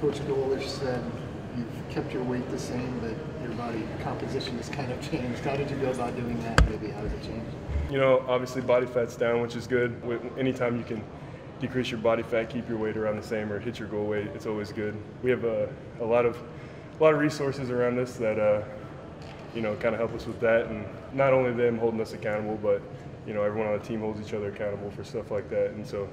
Coach Kolar said you've kept your weight the same, but your body composition has kind of changed. How did you go about doing that? Maybe how does it change? You know, obviously body fat's down, which is good. Anytime you can decrease your body fat, keep your weight around the same, or hit your goal weight, it's always good. We have a lot of resources around us that you know, kind of help us with that, and not only them holding us accountable, but you know, everyone on the team holds each other accountable for stuff like that. And so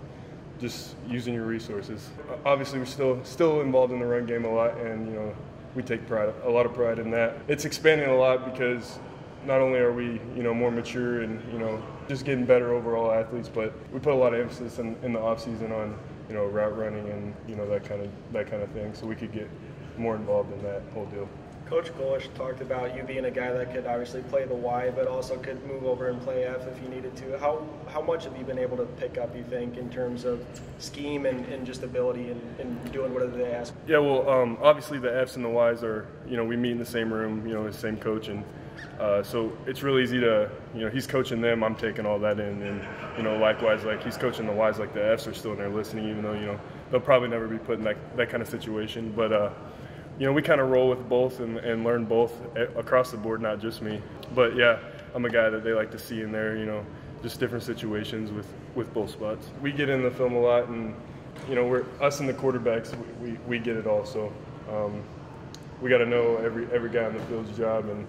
just using your resources. Obviously, we're still involved in the run game a lot, and you know, we take a lot of pride in that. It's expanding a lot because not only are we, you know, more mature and, you know, just getting better overall athletes, but we put a lot of emphasis in the off season on, you know, route running and, you know, that kind of thing, so we could get more involved in that whole deal. Coach Kolar talked about you being a guy that could obviously play the Y, but also could move over and play F if you needed to. How much have you been able to pick up, you think, in terms of scheme and just ability and doing whatever they ask? Yeah, well, obviously the Fs and the Ys are, you know, we meet in the same room, you know, the same coach, and so it's real easy to, you know, he's coaching them, I'm taking all that in, and, you know, likewise, like, he's coaching the Ys, like the Fs are still in there listening, even though, you know, they'll probably never be put in that kind of situation, but you know, we kind of roll with both and learn both across the board, not just me. But yeah, I'm a guy that they like to see in there, you know, just different situations with both spots. We get in the film a lot, and you know, us and the quarterbacks, we get it all. So we got to know every guy on the field's job, and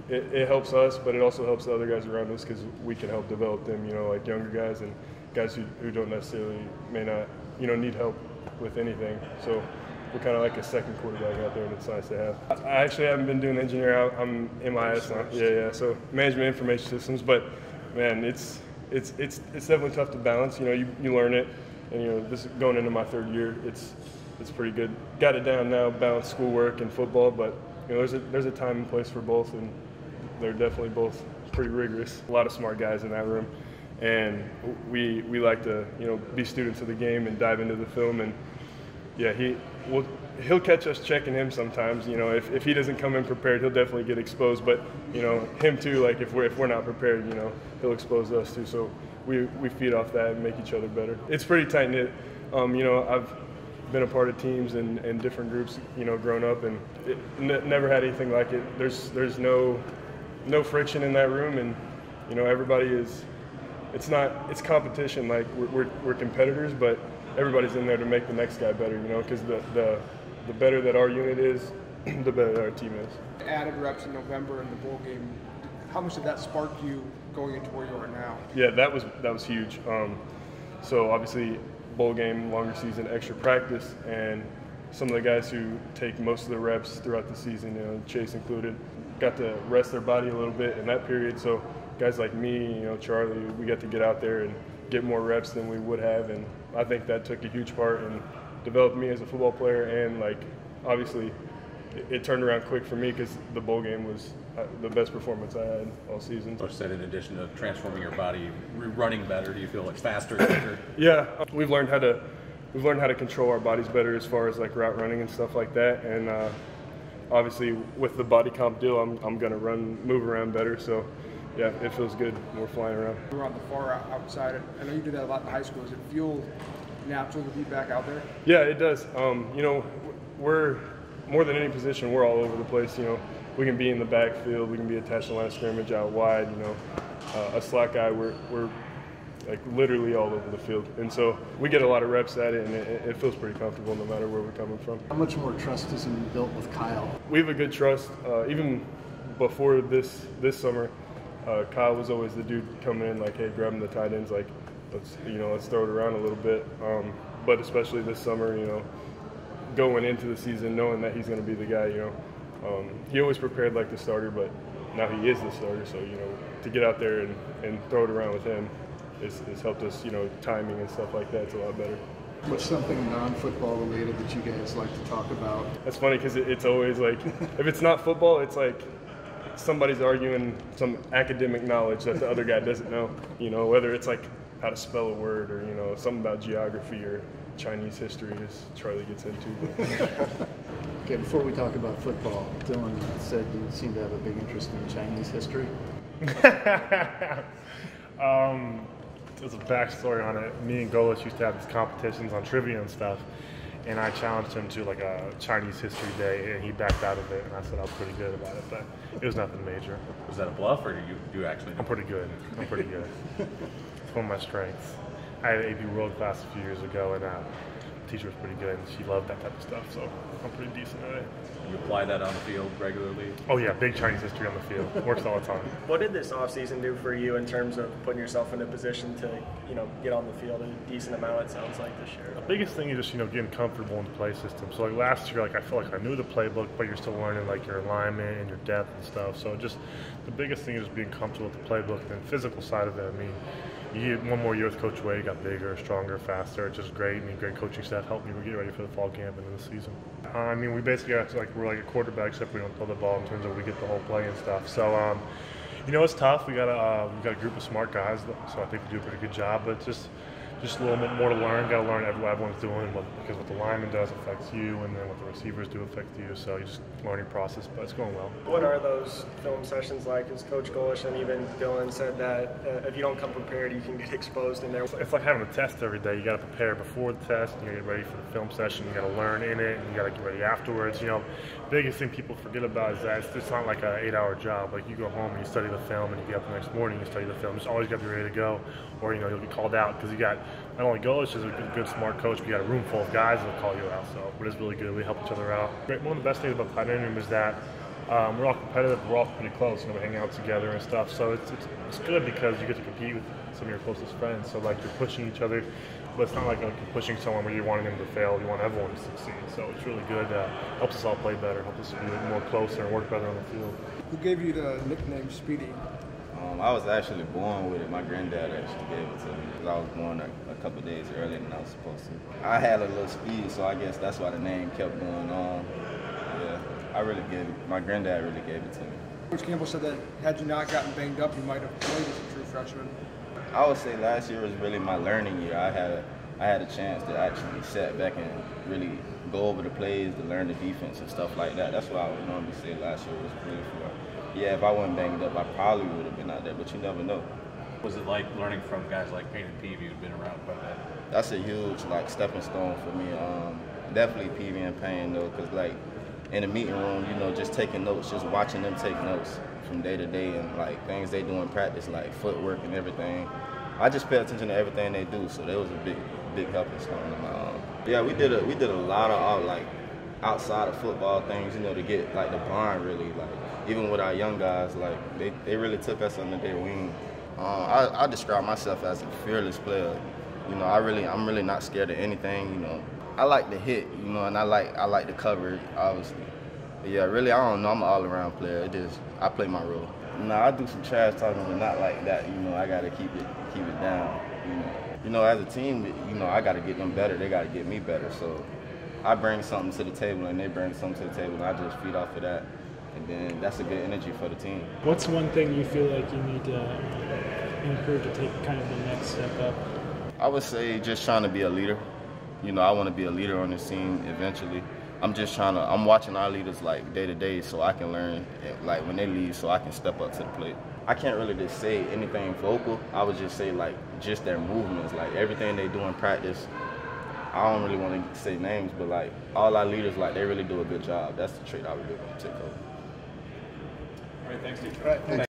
it helps us, but it also helps the other guys around us because we can help develop them. You know, like younger guys and guys who don't necessarily may not, you know, need help with anything. So we're kind of like a second quarterback out there, and it's nice to have. I actually haven't been doing engineer. I'm MIS now. Yeah. So management information systems, but man, it's definitely tough to balance. You know, you learn it, and you know, this is going into my third year. It's pretty good. Got it down now. Balance schoolwork and football, but you know, there's a time and place for both, and they're definitely both pretty rigorous. A lot of smart guys in that room, and we like to, you know, be students of the game and dive into the film. And yeah, he'll catch us checking him sometimes. You know, if he doesn't come in prepared, he'll definitely get exposed. But you know, him too. Like if we're not prepared, you know, he'll expose us too. So we feed off that and make each other better. It's pretty tight knit. You know, I've been a part of teams and different groups, you know, growing up, and never had anything like it. There's no friction in that room, and you know, everybody is. It's competition. Like we're competitors, but everybody's in there to make the next guy better, you know, because the better that our unit is, the better that our team is. Added reps in November in the bowl game. How much did that spark you going into where you are now? Yeah, that was huge. So obviously, bowl game, longer season, extra practice, and some of the guys who take most of the reps throughout the season, you know, Chase included, got to rest their body a little bit in that period. So guys like me, you know, Charlie, we got to get out there and get more reps than we would have, and I think that took a huge part in developing me as a football player. And like, obviously, it turned around quick for me because the bowl game was the best performance I had all season. Coach said, in addition to transforming your body, running better, do you feel like faster, quicker? Yeah, we've learned how to control our bodies better as far as like route running and stuff like that. And obviously, with the body comp deal, I'm gonna move around better. So. Yeah, it feels good. We're flying around. We're on the far outside. I know you did that a lot in high school. Does it feel natural to be back out there? Yeah, it does. You know, we're more than any position. We're all over the place. You know, we can be in the backfield. We can be attached to the line of scrimmage, out wide. You know, a slot guy. We're like literally all over the field, and so we get a lot of reps at it, and it feels pretty comfortable no matter where we're coming from. How much more trust is built with Kyle? We have a good trust. Even before this summer. Kyle was always the dude coming in like, hey, grabbing the tight ends, like, let's throw it around a little bit. But especially this summer, you know, going into the season, knowing that he's going to be the guy, you know, he always prepared like the starter, but now he is the starter. So, you know, to get out there and throw it around with him has helped us, you know, timing and stuff like that. It's a lot better. What's something non-football related that you guys like to talk about? That's funny because it's always like, if it's not football, it's like, somebody's arguing some academic knowledge that the other guy doesn't know, you know, whether it's like how to spell a word or, you know, something about geography or Chinese history, as Charlie gets into. Okay, before we talk about football, Dylan said you seem to have a big interest in Chinese history. There's a backstory on it. Me and Golis used to have these competitions on trivia and stuff. and I challenged him to like a Chinese history day, and he backed out of it, and I said I was pretty good about it, but it was nothing major. Was that a bluff, or do you actually? I'm pretty good. It's one of my strengths. I had an AP World class a few years ago, and the teacher was pretty good, and she loved that type of stuff, so I'm pretty decent at it. You apply that on the field regularly? Oh yeah, big Chinese history on the field. Works all the time. What did this offseason do for you in terms of putting yourself in a position to, get on the field a decent amount, it sounds like, this year? The biggest thing is just, getting comfortable in the play system. So like last year, I felt like I knew the playbook, but you're still learning like your alignment and your depth and stuff. So just the biggest thing is being comfortable with the playbook. And the physical side of it, I mean, you get one more year with Coach Wade, got bigger, stronger, faster. It's just great. I mean, great coaching staff helped me get ready for the fall camp and the season. I mean, we basically got we're like a quarterback, except we don't throw the ball in terms of we get the whole play and stuff. So, it's tough. We got a group of smart guys, so I think we do a pretty good job. But just a little bit more to learn. Got to learn what everyone's doing, because what the lineman does affects you, and then what the receivers do affect you. So you just learning process, but it's going well. What are those film sessions like? As Coach Golish and even Dylan said that if you don't come prepared, you can get exposed in there. It's like having a test every day. You got to prepare before the test, and you get ready for the film session. You got to learn in it, and you got to get ready afterwards. Biggest thing people forget about is that it's not like an 8-hour job. Like you go home and you study the film, and you get up the next morning and you study the film. Just always got to be ready to go, or you'll get called out, because you got not only Golish is a good smart coach, but you got a room full of guys that'll call you out. So it is really good. We help each other out. One of the best things about tight end room is that we're all competitive. We're all pretty close. We hang out together and stuff. So it's good because you get to compete with some of your closest friends. So like you're pushing each other, but it's not like you're pushing someone where you're wanting them to fail. You want everyone to succeed. So it's really good. Helps us all play better. Helps us be more closer and work better on the field. Who gave you the nickname Speedy? I was actually born with it. My granddad actually gave it to me, because I was born a couple of days earlier than I was supposed to. I had a little speed, so I guess that's why the name kept going on. Yeah, my granddad really gave it to me. Coach Campbell said that had you not gotten banged up, you might have played as a true freshman. I would say last year was really my learning year. I had a chance to actually sit back and really go over the plays, to learn the defense and stuff like that. That's why I would normally say last year was really for. Yeah, if I wasn't banged up, I probably would have been out there, but you never know. Was it like learning from guys like Payne and Peavy who'd been around quite a bit? That's a huge stepping stone for me. Definitely Peavy and Payne though, because in the meeting room, just taking notes, just watching them take notes from day to day, and things they do in practice, like footwork and everything. I just pay attention to everything they do, so that was a big helping stone in my arm. Yeah, we did a lot of outside of football things, to get the bond really, even with our young guys, they really took us under their wing. I describe myself as a fearless player. I'm really not scared of anything. I like to hit, and I like to cover, obviously. But yeah, really, I don't know. I'm an all-around player. I play my role. I do some trash talking, but not like that. I gotta keep it down. As a team, I gotta get them better. They gotta get me better. So I bring something to the table, and they bring something to the table, and I just feed off of that. And then that's a good energy for the team. What's one thing you feel like you need to improve to take kind of the next step up? I would say just trying to be a leader. I want to be a leader on this team eventually. I'm watching our leaders day to day, so I can learn when they leave, so I can step up to the plate. I can't really just say anything vocal. I would just say just their movements, everything they do in practice. I don't really want to say names, but all our leaders, they really do a good job. That's the trait I would really want to take over. All right, thanks, Steve. All right, thanks.